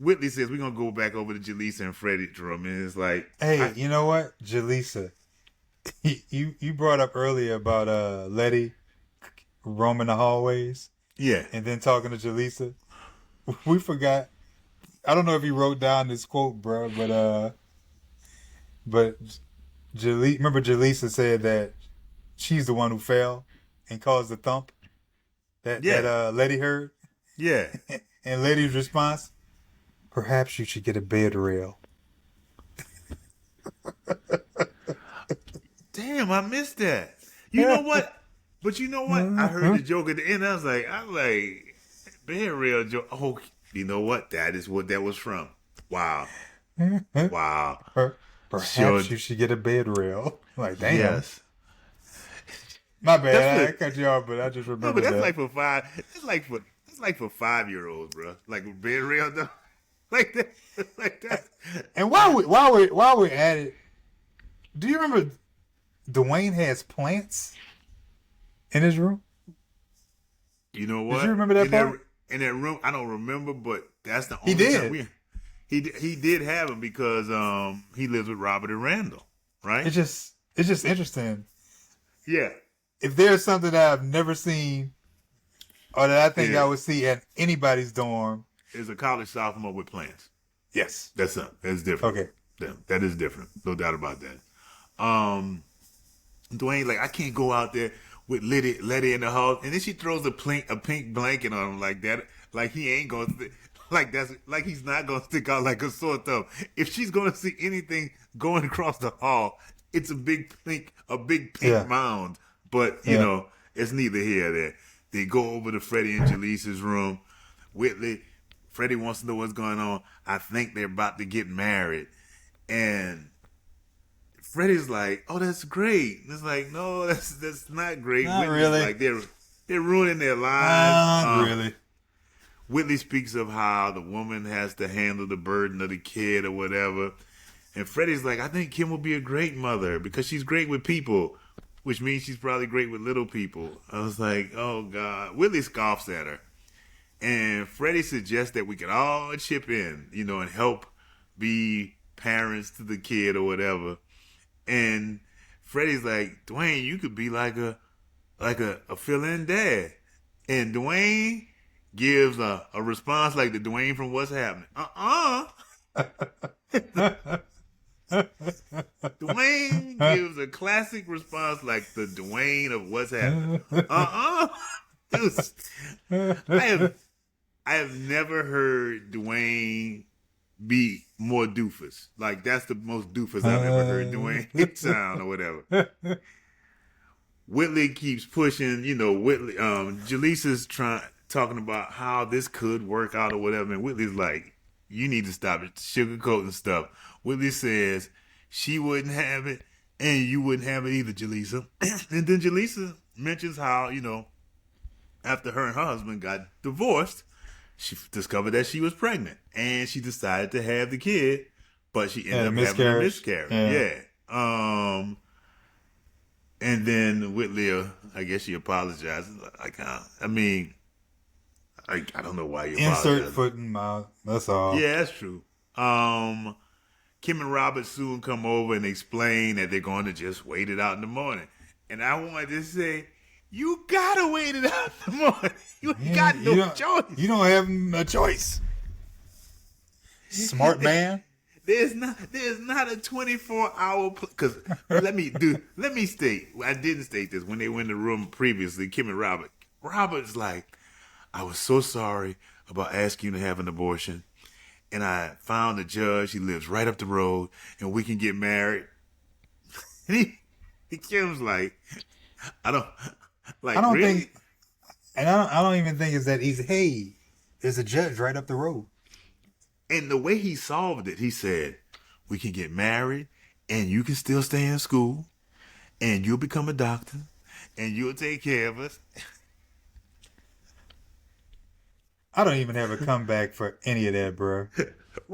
Whitley says we're gonna go back over to Jaleesa and Freddie's room, and it's like, Hey, you know what, Jaleesa? You brought up earlier about Letty roaming the hallways yeah, and then talking to Jaleesa. We forgot. I don't know if you wrote down this quote, bro, but remember Jaleesa said that she's the one who fell and caused the thump that yeah, Letty heard, yeah. and Letty's response: "Perhaps you should get a bed rail." Damn, I missed that. You know what? But you know what? I heard the joke at the end. I was like, bed rail joke. Oh, you know what? That is what that was from. Wow, wow. Sure. Perhaps you should get a bed rail. Like, damn. Yes. My That's bad. I what. cut you off, but I just No, but remembered that's that. like for five. That's like for 5-year-olds, bro. Like a bed rail though. Like that. Like that. And while we're at it, do you remember Dwayne has plants in his room? You know what? Did you remember that in part? in that room, I don't remember, but that's the He only time did. he did have him because he lives with Robert and Randall, right? It's just interesting. Yeah, If there's something that I've never seen or that I think yeah. I would see at anybody's dorm, Is a college sophomore with plans. yes. That's different. Okay. Yeah, that is different. No doubt about that. Dwayne, like I can't go out there with Letty in the house, and then she throws a pink blanket on him like that, like he ain't gonna, like he's not gonna stick out like a sore thumb. If she's gonna see anything going across the hall, it's a big pink Yeah. mound. But you Yeah. know, it's neither here nor there. They go over to Freddie and Jaleesa's room. Freddie wants to know what's going on. I think they're about to get married, and Freddie's like, "Oh, that's great." And it's like, "No, that's not great." Not Whitney's really. like they're ruining their lives. Not really. Whitley speaks of how the woman has to handle the burden of the kid or whatever, and Freddie's like, "I think Kim will be a great mother because she's great with people, which means she's probably great with little people." I was like, "Oh God." Whitley scoffs at her, and Freddie suggests that we can all chip in, you know, and help be parents to the kid or whatever. And Freddie's like, "Dwayne, you could be like a fill-in dad." And Dwayne gives a response like the Dwayne from What's Happening. Dwayne gives a classic response like the Dwayne of What's Happening. I have never heard Dwayne be more doofus. Like that's the most doofus I've ever heard Dwayne sound or whatever. Whitley keeps pushing, you know, Jaleesa's talking about how this could work out or whatever, and Whitley's like, "You need to stop it, sugarcoating stuff." Whitley says she wouldn't have it, and you wouldn't have it either, Jaleesa. And then Jaleesa mentions how, you know, after her and her husband got divorced, she discovered that she was pregnant, and she decided to have the kid, but she ended up having a miscarriage. Yeah. And then Whitley, I guess she apologizes. Like, I mean, I don't know why you Insert apologize. foot in mouth. That's all. Yeah, that's true. Kim and Robert soon come over and explain that they're going to just wait it out in the morning. And I wanted to say, you gotta wait it out in the morning. You ain't got no choice. You don't have a choice. Smart man. There's not a 24-hour because let me state, I didn't state this when they went in the room previously, Kim and Robert's like, "I was so sorry about asking you to have an abortion, and I found a judge. He lives right up the road, and we can get married." And Kim's like, I don't really? think, and I don't even think it's that easy. Hey, there's a judge right up the road. And the way he solved it, he said, "We can get married, and you can still stay in school, and you'll become a doctor, and you'll take care of us." I don't even have a comeback for any of that, bro.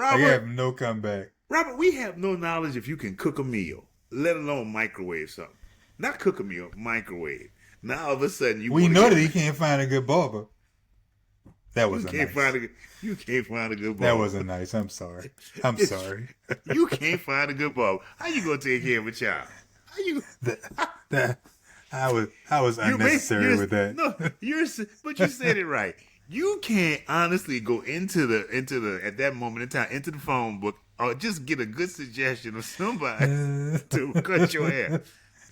I have no comeback. Robert, we have no knowledge if you can cook a meal, let alone microwave something. Not cook a meal, microwave. Now all of a sudden We know that he can't find a good barber. That You wasn't can't nice. find a good. You can't find a good ball. That wasn't nice. I'm sorry. I'm sorry. You can't find a good ball. How you gonna take care of a child? How you? that I was unnecessary with that. No, but you said it right. You can't honestly go into the at that moment in time into the phone book or just get a good suggestion of somebody to cut your hair.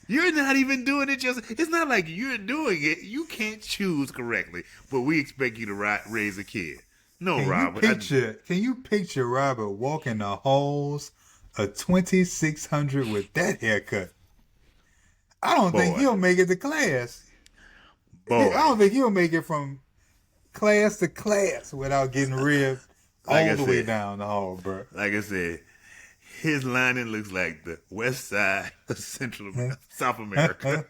You're not even doing it just. It's not like you're doing it. You can't choose correctly, but we expect you to raise a kid. No, Robert. Can you picture Robert walking the halls of 2600 with that haircut? I don't think he'll make it to class. Boy. I don't think he'll make it from class to class without getting ribbed all the way down the hall, bro. Like I said, his lining looks like the west side of South America.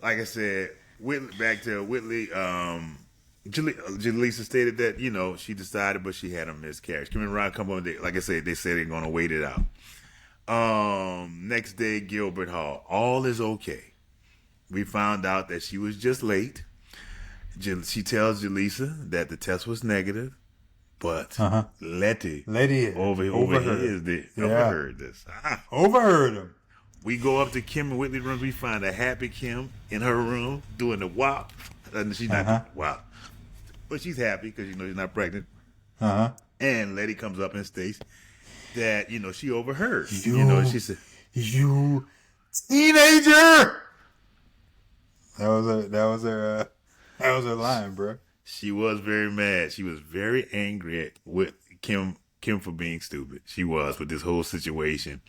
Like I said, back to Whitley. Jaleesa stated that she decided, but she had a miscarriage. Kim and Ron come on. Like I said, they said they're gonna wait it out. Next day, Gilbert Hall. All is okay. We found out that she was just late. She tells Jaleesa that the test was negative, but Letty overheard this. Overheard him. We go up to Kim and Whitley's room. We find a happy Kim in her room doing the WAP. And she's not WAP, but she's happy because she's not pregnant. And Letty comes up and states that she overheard. She said, "You teenager." That was her line, bro. She was very mad. She was very angry with Kim for being stupid. She was with this whole situation.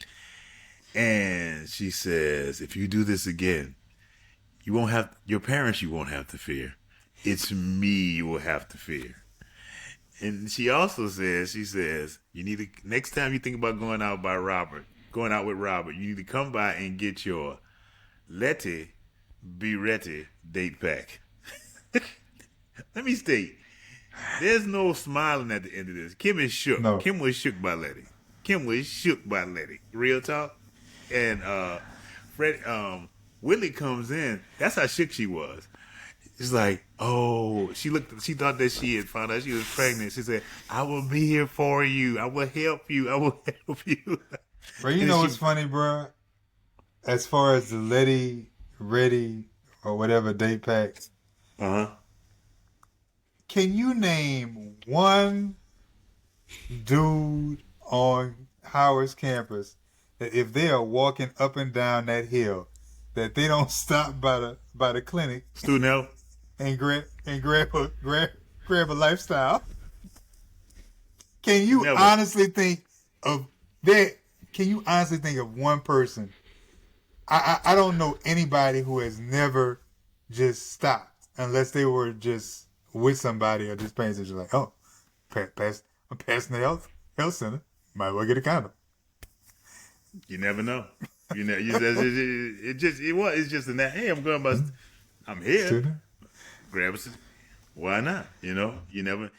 And she says, if you do this again, your parents you won't have to fear. It's me you will have to fear. And she also says, you need to, next time you think about going out with Robert, you need to come by and get your Letty be ready date pack. Let me state, there's no smiling at the end of this. Kim is shook. No. Kim was shook by Letty. Real talk. And Whitley comes in. That's how shook she was. It's like, she thought that she had found out she was pregnant. She said, I will be here for you. I will help you. Bro, you know what's funny, bro? As far as the Letty ready or whatever date packs. Can you name one dude on Howard's campus that if they are walking up and down that hill, that they don't stop by the clinic, student health, and grab a lifestyle? Can you honestly think of that? Can you honestly think of one person? I don't know anybody who has never just stopped unless they were just with somebody or just paying attention. Like, I'm passing the health center. Might as well get a condom. You never know. It's just in that. Hey, I'm here. Student? Grab us. Why not? You never.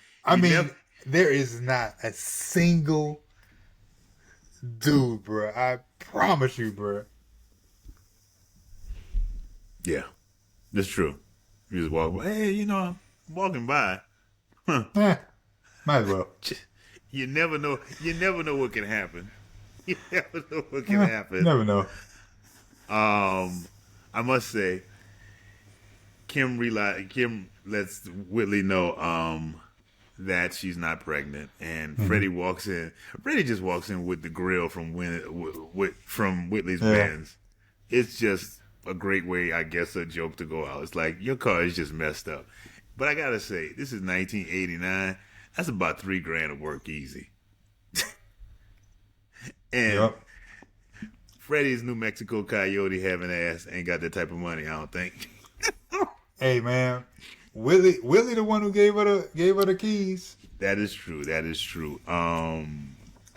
There is not a single dude, bro. I promise you, bro. Yeah, that's true. You just walk by. Hey, I'm walking by. Might as well. You never know. You never know what can happen. You never know what can happen. Never know. I must say, Kim lets Whitley know that she's not pregnant, and Freddie walks in. Freddie just walks in with the grill from Whitley's Benz. It's just a great way, I guess, a joke to go out. It's like, your car is just messed up. But I gotta say, this is 1989. That's about $3,000 of work easy. And Freddie's New Mexico Coyote having ass ain't got that type of money, I don't think. Hey man, Willie the one who gave her the keys. That is true. I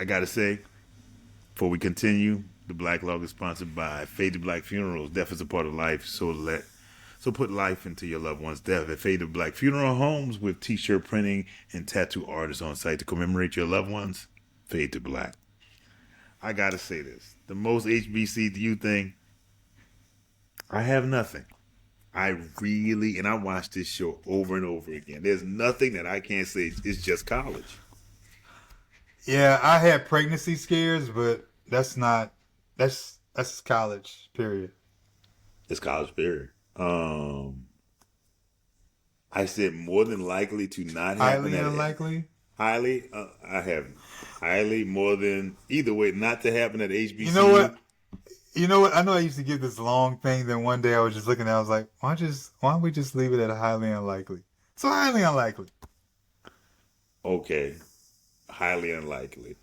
gotta say, before we continue, the Blacklog is sponsored by Fade to Black Funerals. Death is a part of life, so put life into your loved one's death. At Fade to Black Funeral Homes with t-shirt printing and tattoo artists on site to commemorate your loved ones. Fade to Black. I gotta say this: the most HBCU thing. I have nothing. and I watched this show over and over again. There's nothing that I can't say. It's just college. Yeah, I had pregnancy scares, but that's college, period. It's college period. I said more than likely to not happen. Highly unlikely. Highly, I have highly more than either way not to happen at HBCU. You know what? I know I used to give this long thing. Then one day I was just looking at it, I was like, why don't we just leave it at highly unlikely? So highly unlikely. Okay. Highly unlikely.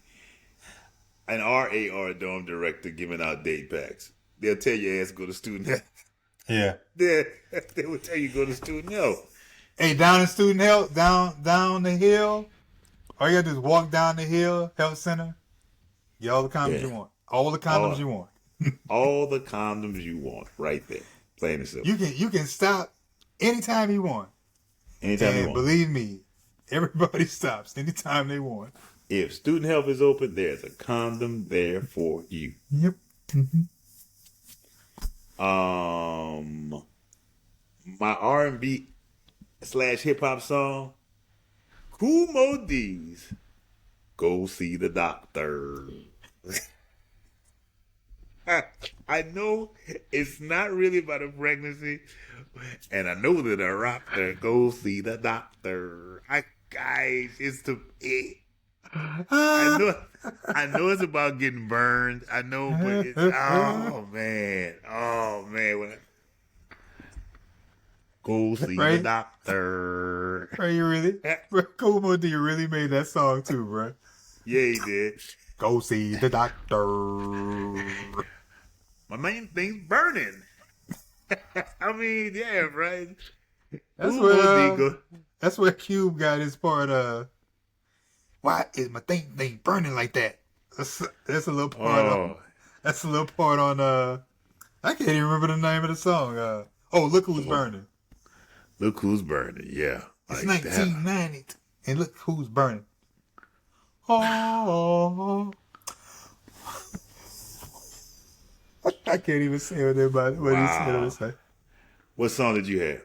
An RAR dorm director giving out date packs. They'll tell your ass to go to student health. Yeah. They will tell you to go to student health. Hey, down in student health, down the hill, all you got to do is walk down the hill, health center, get all the condoms you want. All the condoms you want. All the condoms you want, right there. Plain and simple. You can stop anytime you want. Anytime you want. Believe me, everybody stops anytime they want. If student health is open, there's a condom there for you. Yep. Mm-hmm. My R&B / hip hop song, Kool Moe D's Go See the Doctor. I know it's not really about a pregnancy, and I know that a doctor go see the doctor. I know it's about getting burned. I know, but it's oh man. Go see the doctor. Are you really? Kool Moe D really made that song too, bro. Yeah, he did. Go see the doctor. My main thing's burning. I mean, yeah, right. That's where Cube got his part. Why is my thing burning like that? That's a little part. That's a little part on. I can't even remember the name of the song. Look who's burning. Look who's burning. Yeah, it's 1990, and look who's burning. Oh. I can't even say what he said. What song did you have?